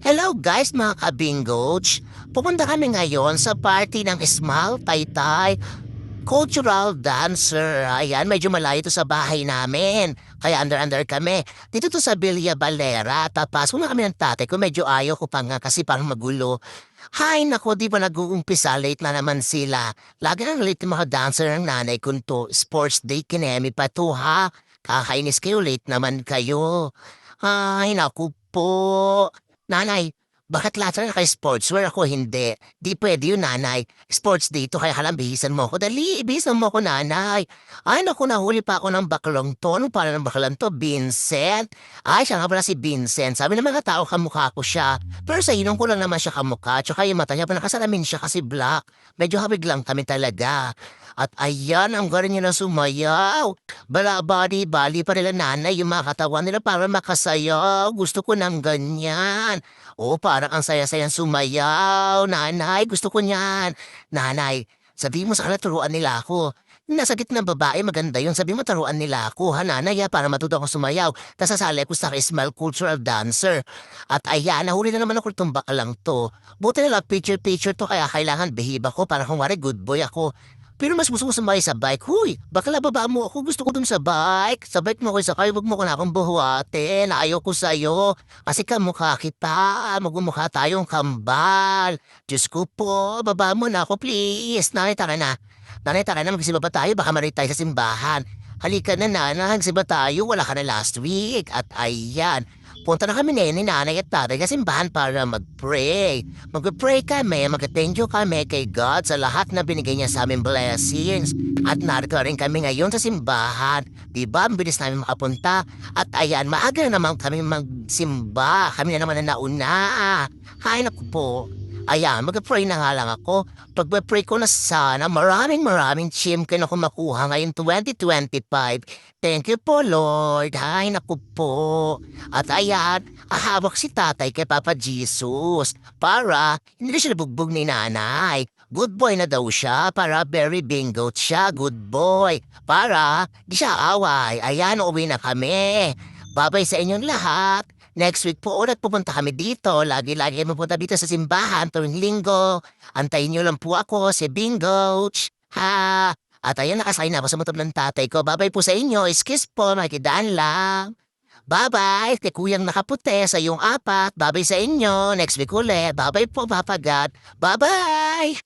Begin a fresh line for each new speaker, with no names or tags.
Hello guys mga kabingoch! Pupunta kami ngayon sa party ng Small Taytay Cultural Dancer. Ayan, medyo malayo to sa bahay namin. Kaya under kami. Dito to sa Villa Valera. Tapos na kami ng tatay ko. Medyo ayaw ko pa nga kasi parang magulo. Hay nako, di ba nag-uumpisa? Late na naman sila. Lagi nang late yung mga dancer ng nanay ko to. Sports day kinemi pa to ha. Kakainis kayo, late naman kayo. Ay naku po. Nanay, bakit lahat na naka-sportswear ako hindi? Di pwede yun, nanay. Sports dito, kaya halang bihisan mo ako. Dali, ibihisan mo ako, nanay. Ay, naku, nahuli pa ako ng baklong to. Anong pala ng baklang to? Vincent? Ay, siya nga pala si Vincent. Sabi ng mga tao, kamukha ko siya. Pero sa inong ko lang naman siya kamukha. Tsaka yung mata niya, nakasalamin siya kasi black. Medyo habig lang kami talaga. At ayan, ang galing nila sumayaw. Bali pa nila nanay yung mga katawan nila para makasayaw. Gusto ko ng ganyan. Oo, parang ang saya-sayang sumayaw. Nanay, gusto ko niyan. Nanay, sabi mo sa kanila turuan nila ako. Nasa gitna babae, maganda yun. Sabi mo turuan nila ako, ha nanay, para matuto ako sumayaw. Tapos sasali ako sa Smile Cultural Dancer. At ayan, nahuli na naman ako itong bakalang to. Buti nila picture-picture to kaya kailangan behave ako para kung wari good boy ako. Pero mas gusto ko sumakay sa bike. Huy, bakla baba mo ako. Gusto ko dun sa bike. Sa bike mo ko sakay. Huwag mo ko na akong buhuatin. Ayaw ko sa'yo. Kasi kamukha kita. Magmumukha tayong kambal. Diyos ko po. Baba mo na ako, please. Nanay, tara na. Nanay, tara na. Magsiba ba tayo? Baka marit tayo sa simbahan. Halika na, nanay. Magsiba tayo. Wala ka na last week. At ayan. Punta na kami ni nanay at tatay sa simbahan para mag-pray. Mag-pray kami, mag-thank you kami kay God sa lahat na binigay niya sa aming blessings. At narito rin kami ngayon sa simbahan. Diba, ang bilis namin makapunta. At ayan, maaga na naman kami magsimba. Kami na naman na nauna. Hay naku po. Ayan, mag-pray na nga lang ako. Pag-pray ko na sana maraming chimkin ako makuha ngayong 2025. Thank you po, Lord. Hay, naku po. At ayan, ahawak si tatay kay Papa Jesus para hindi siya nabugbog ni nanay. Good boy na daw siya para very bingo siya. Good boy. Para di siya away. Ayan, uuwi na kami. Babay sa inyong lahat. Next week po ulit pupunta kami dito. Lagi-lagi kami pupunta dito sa simbahan tuwing linggo. Antayin niyo lang po ako, si Bingo. Ha! At ayan, nakasakay na ako sa motor ng tatay ko. Babay po sa inyo. Excuse po, makikidaan lang. Bye-bye, kay kuyang nakaputi sa iyong apat. Babay sa inyo. Next week ulit. Babay po, Papa God. Bye-bye!